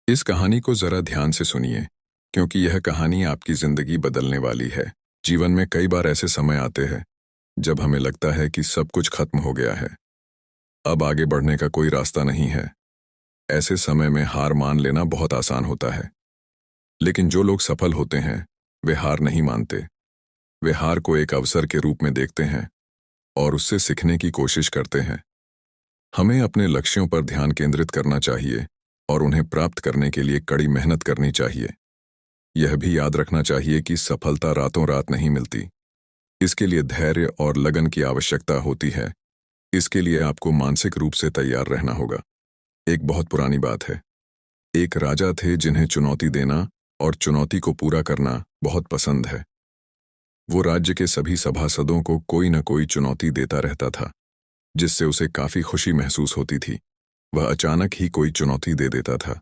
इस कहानी को जरा ध्यान से सुनिए, क्योंकि यह कहानी आपकी जिंदगी बदलने वाली है। जीवन में कई बार ऐसे समय आते हैं जब हमें लगता है कि सब कुछ खत्म हो गया है, अब आगे बढ़ने का कोई रास्ता नहीं है। ऐसे समय में हार मान लेना बहुत आसान होता है, लेकिन जो लोग सफल होते हैं वे हार नहीं मानते। वे हार को एक अवसर के रूप में देखते हैं और उससे सीखने की कोशिश करते हैं। हमें अपने लक्ष्यों पर ध्यान केंद्रित करना चाहिए और उन्हें प्राप्त करने के लिए कड़ी मेहनत करनी चाहिए। यह भी याद रखना चाहिए कि सफलता रातों रात नहीं मिलती। इसके लिए धैर्य और लगन की आवश्यकता होती है। इसके लिए आपको मानसिक रूप से तैयार रहना होगा। एक बहुत पुरानी बात है। एक राजा थे जिन्हें चुनौती देना और चुनौती को पूरा करना बहुत पसंद है। वो राज्य के सभी सभासदों को कोई न कोई चुनौती देता रहता था, जिससे उसे काफी खुशी महसूस होती थी। वह अचानक ही कोई चुनौती दे देता था।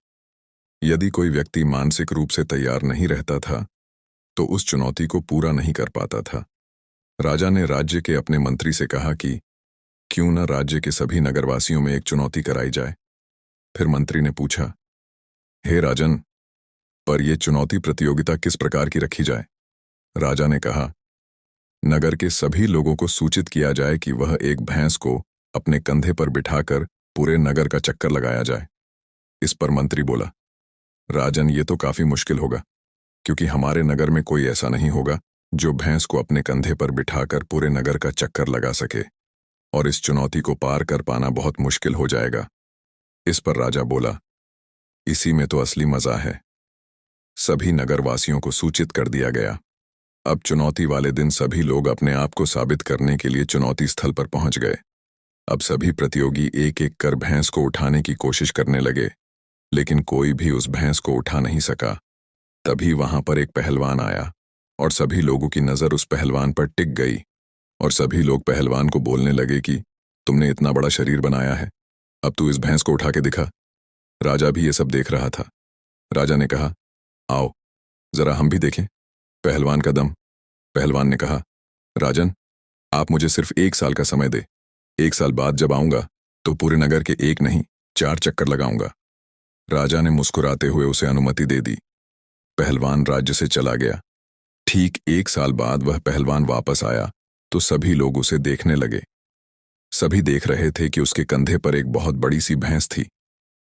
यदि कोई व्यक्ति मानसिक रूप से तैयार नहीं रहता था, तो उस चुनौती को पूरा नहीं कर पाता था। राजा ने राज्य के अपने मंत्री से कहा कि क्यों न राज्य के सभी नगरवासियों में एक चुनौती कराई जाए। फिर मंत्री ने पूछा, हे राजन, पर यह चुनौती प्रतियोगिता किस प्रकार की रखी जाए? राजा ने कहा, नगर के सभी लोगों को सूचित किया जाए कि वह एक भैंस को अपने कंधे पर बिठाकर पूरे नगर का चक्कर लगाया जाए। इस पर मंत्री बोला, राजन, ये तो काफी मुश्किल होगा, क्योंकि हमारे नगर में कोई ऐसा नहीं होगा जो भैंस को अपने कंधे पर बिठाकर पूरे नगर का चक्कर लगा सके, और इस चुनौती को पार कर पाना बहुत मुश्किल हो जाएगा। इस पर राजा बोला, इसी में तो असली मजा है। सभी नगरवासियों को सूचित कर दिया गया। अब चुनौती वाले दिन सभी लोग अपने आप को साबित करने के लिए चुनौती स्थल पर पहुंच गए। अब सभी प्रतियोगी एक एक कर भैंस को उठाने की कोशिश करने लगे, लेकिन कोई भी उस भैंस को उठा नहीं सका। तभी वहां पर एक पहलवान आया और सभी लोगों की नजर उस पहलवान पर टिक गई, और सभी लोग पहलवान को बोलने लगे कि तुमने इतना बड़ा शरीर बनाया है, अब तू इस भैंस को उठा के दिखा। राजा भी ये सब देख रहा था। राजा ने कहा, आओ जरा हम भी देखें पहलवान का दम। पहलवान ने कहा, राजन, आप मुझे सिर्फ 1 साल का समय दे। 1 साल बाद जब आऊंगा तो पूरे नगर के 1 नहीं 4 चक्कर लगाऊंगा। राजा ने मुस्कुराते हुए उसे अनुमति दे दी। पहलवान राज्य से चला गया। ठीक 1 साल बाद वह पहलवान वापस आया तो सभी लोग उसे देखने लगे। सभी देख रहे थे कि उसके कंधे पर एक बहुत बड़ी सी भैंस थी,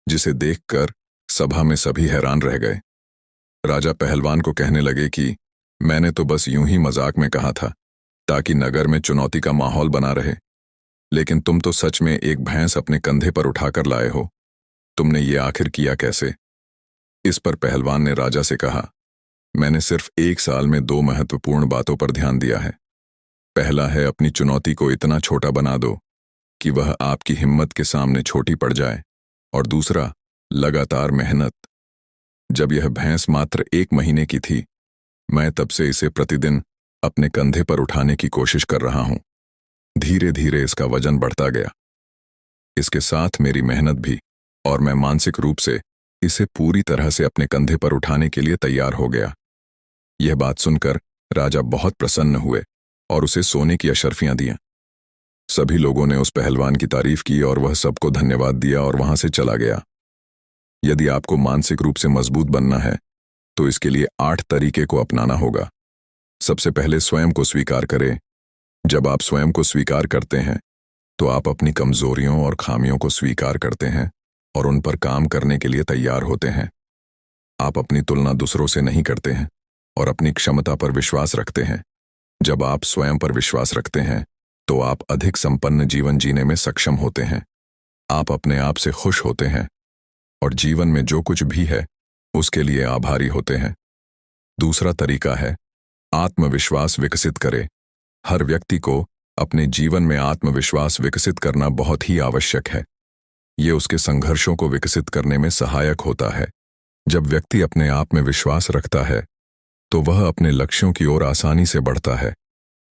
जिसे देखकर सभा में सभी हैरान रह गए। राजा पहलवान को कहने लगे कि मैंने तो बस यूं ही मजाक में कहा था, ताकि नगर में चुनौती का माहौल बना रहे, लेकिन तुम तो सच में एक भैंस अपने कंधे पर उठाकर लाए हो। तुमने ये आखिर किया कैसे? इस पर पहलवान ने राजा से कहा, मैंने सिर्फ 1 साल में 2 महत्वपूर्ण बातों पर ध्यान दिया है। पहला है, अपनी चुनौती को इतना छोटा बना दो कि वह आपकी हिम्मत के सामने छोटी पड़ जाए, और दूसरा, लगातार मेहनत। जब यह भैंस मात्र 1 महीने की थी, मैं तब से इसे प्रतिदिन अपने कंधे पर उठाने की कोशिश कर रहा हूं। धीरे धीरे इसका वजन बढ़ता गया, इसके साथ मेरी मेहनत भी, और मैं मानसिक रूप से इसे पूरी तरह से अपने कंधे पर उठाने के लिए तैयार हो गया। यह बात सुनकर राजा बहुत प्रसन्न हुए और उसे सोने की अशर्फियां दी। सभी लोगों ने उस पहलवान की तारीफ की और वह सबको धन्यवाद दिया और वहां से चला गया। यदि आपको मानसिक रूप से मजबूत बनना है तो इसके लिए 8 तरीके को अपनाना होगा। सबसे पहले स्वयं को स्वीकार करें। जब आप स्वयं को स्वीकार करते हैं तो आप अपनी कमजोरियों और खामियों को स्वीकार करते हैं और उन पर काम करने के लिए तैयार होते हैं। आप अपनी तुलना दूसरों से नहीं करते हैं और अपनी क्षमता पर विश्वास रखते हैं। जब आप स्वयं पर विश्वास रखते हैं तो आप अधिक संपन्न जीवन जीने में सक्षम होते हैं। आप अपने आप से खुश होते हैं और जीवन में जो कुछ भी है उसके लिए आभारी होते हैं। दूसरा तरीका है, आत्मविश्वास विकसित करें। हर व्यक्ति को अपने जीवन में आत्मविश्वास विकसित करना बहुत ही आवश्यक है। ये उसके संघर्षों को विकसित करने में सहायक होता है। जब व्यक्ति अपने आप में विश्वास रखता है तो वह अपने लक्ष्यों की ओर आसानी से बढ़ता है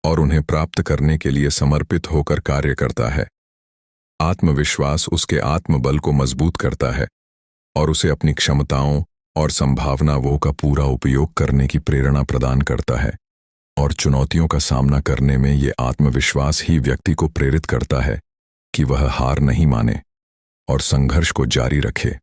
और उन्हें प्राप्त करने के लिए समर्पित होकर कार्य करता है। आत्मविश्वास उसके आत्मबल को मजबूत करता है और उसे अपनी क्षमताओं और संभावनाओं का पूरा उपयोग करने की प्रेरणा प्रदान करता है। और चुनौतियों का सामना करने में ये आत्मविश्वास ही व्यक्ति को प्रेरित करता है कि वह हार नहीं माने और संघर्ष को जारी रखे।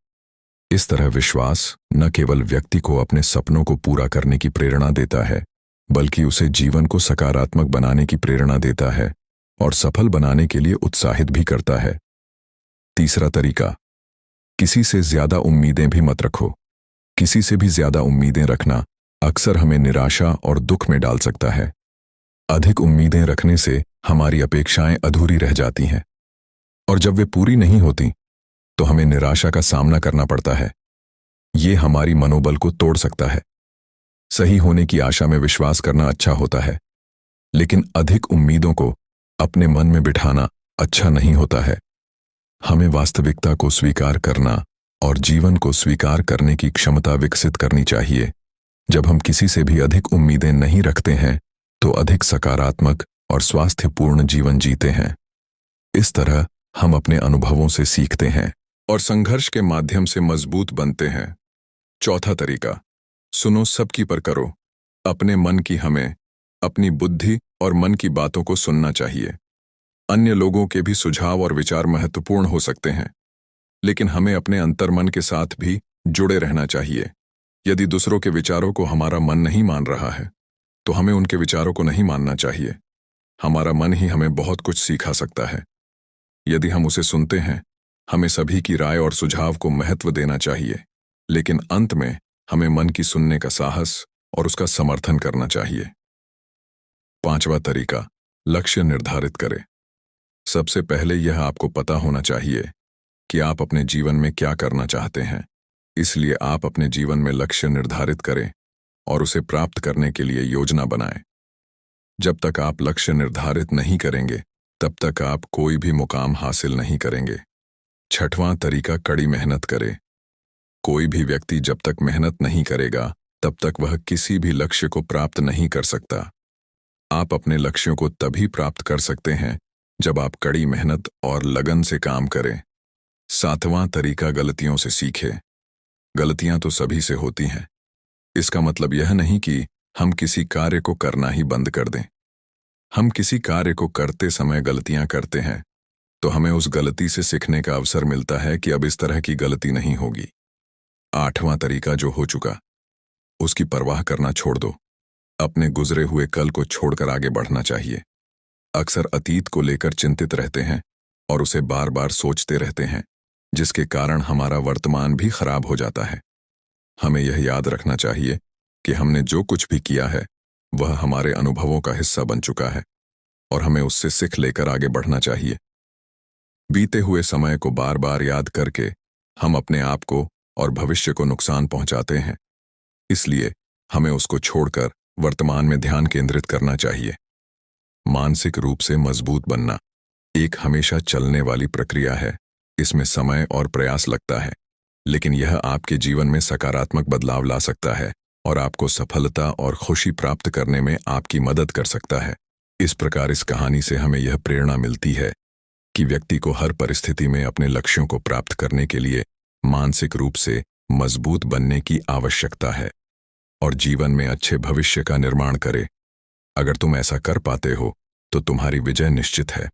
इस तरह विश्वास न केवल व्यक्ति को अपने सपनों को पूरा करने की प्रेरणा देता है, बल्कि उसे जीवन को सकारात्मक बनाने की प्रेरणा देता है और सफल बनाने के लिए उत्साहित भी करता है। तीसरा तरीका, किसी से ज्यादा उम्मीदें भी मत रखो। किसी से भी ज्यादा उम्मीदें रखना अक्सर हमें निराशा और दुख में डाल सकता है। अधिक उम्मीदें रखने से हमारी अपेक्षाएं अधूरी रह जाती हैं और जब वे पूरी नहीं होती तो हमें निराशा का सामना करना पड़ता है। ये हमारी मनोबल को तोड़ सकता है। सही होने की आशा में विश्वास करना अच्छा होता है, लेकिन अधिक उम्मीदों को अपने मन में बिठाना अच्छा नहीं होता है। हमें वास्तविकता को स्वीकार करना और जीवन को स्वीकार करने की क्षमता विकसित करनी चाहिए। जब हम किसी से भी अधिक उम्मीदें नहीं रखते हैं तो अधिक सकारात्मक और स्वास्थ्यपूर्ण जीवन जीते हैं। इस तरह हम अपने अनुभवों से सीखते हैं और संघर्ष के माध्यम से मजबूत बनते हैं। चौथा तरीका, सुनो सबकी पर करो। अपने मन की हमें अपनी बुद्धि और मन की बातों को सुनना चाहिए। अन्य लोगों के भी सुझाव और विचार महत्वपूर्ण हो सकते हैं, लेकिन हमें अपने अंतर्मन के साथ भी जुड़े रहना चाहिए। यदि दूसरों के विचारों को हमारा मन नहीं मान रहा है तो हमें उनके विचारों को नहीं मानना चाहिए। हमारा मन ही हमें बहुत कुछ सिखा सकता है। यदि हम उसे सुनते हैं, हमें सभी की राय और सुझाव को महत्व देना चाहिए, लेकिन अंत में हमें मन की सुनने का साहस और उसका समर्थन करना चाहिए। पांचवा तरीका, लक्ष्य निर्धारित करें। सबसे पहले यह आपको पता होना चाहिए कि आप अपने जीवन में क्या करना चाहते हैं। इसलिए आप अपने जीवन में लक्ष्य निर्धारित करें और उसे प्राप्त करने के लिए योजना बनाएं। जब तक आप लक्ष्य निर्धारित नहीं करेंगे, तब तक आप कोई भी मुकाम हासिल नहीं करेंगे। छठवां तरीका, कड़ी मेहनत करें। कोई भी व्यक्ति जब तक मेहनत नहीं करेगा, तब तक वह किसी भी लक्ष्य को प्राप्त नहीं कर सकता। आप अपने लक्ष्यों को तभी प्राप्त कर सकते हैं जब आप कड़ी मेहनत और लगन से काम करें। सातवां तरीका, गलतियों से सीखें। गलतियां तो सभी से होती हैं। इसका मतलब यह नहीं कि हम किसी कार्य को करना ही बंद कर दें। हम किसी कार्य को करते समय गलतियां करते हैं तो हमें उस गलती से सीखने का अवसर मिलता है कि अब इस तरह की गलती नहीं होगी। आठवां तरीका, जो हो चुका उसकी परवाह करना छोड़ दो। अपने गुजरे हुए कल को छोड़कर आगे बढ़ना चाहिए। अक्सर अतीत को लेकर चिंतित रहते हैं और उसे बार बार सोचते रहते हैं, जिसके कारण हमारा वर्तमान भी खराब हो जाता है। हमें यह याद रखना चाहिए कि हमने जो कुछ भी किया है वह हमारे अनुभवों का हिस्सा बन चुका है और हमें उससे सीख लेकर आगे बढ़ना चाहिए। बीते हुए समय को बार बार याद करके हम अपने आप को और भविष्य को नुकसान पहुंचाते हैं। इसलिए हमें उसको छोड़कर वर्तमान में ध्यान केंद्रित करना चाहिए। मानसिक रूप से मजबूत बनना एक हमेशा चलने वाली प्रक्रिया है। इसमें समय और प्रयास लगता है, लेकिन यह आपके जीवन में सकारात्मक बदलाव ला सकता है और आपको सफलता और खुशी प्राप्त करने में आपकी मदद कर सकता है। इस प्रकार इस कहानी से हमें यह प्रेरणा मिलती है कि व्यक्ति को हर परिस्थिति में अपने लक्ष्यों को प्राप्त करने के लिए मानसिक रूप से मजबूत बनने की आवश्यकता है और जीवन में अच्छे भविष्य का निर्माण करे। अगर तुम ऐसा कर पाते हो तो तुम्हारी विजय निश्चित है।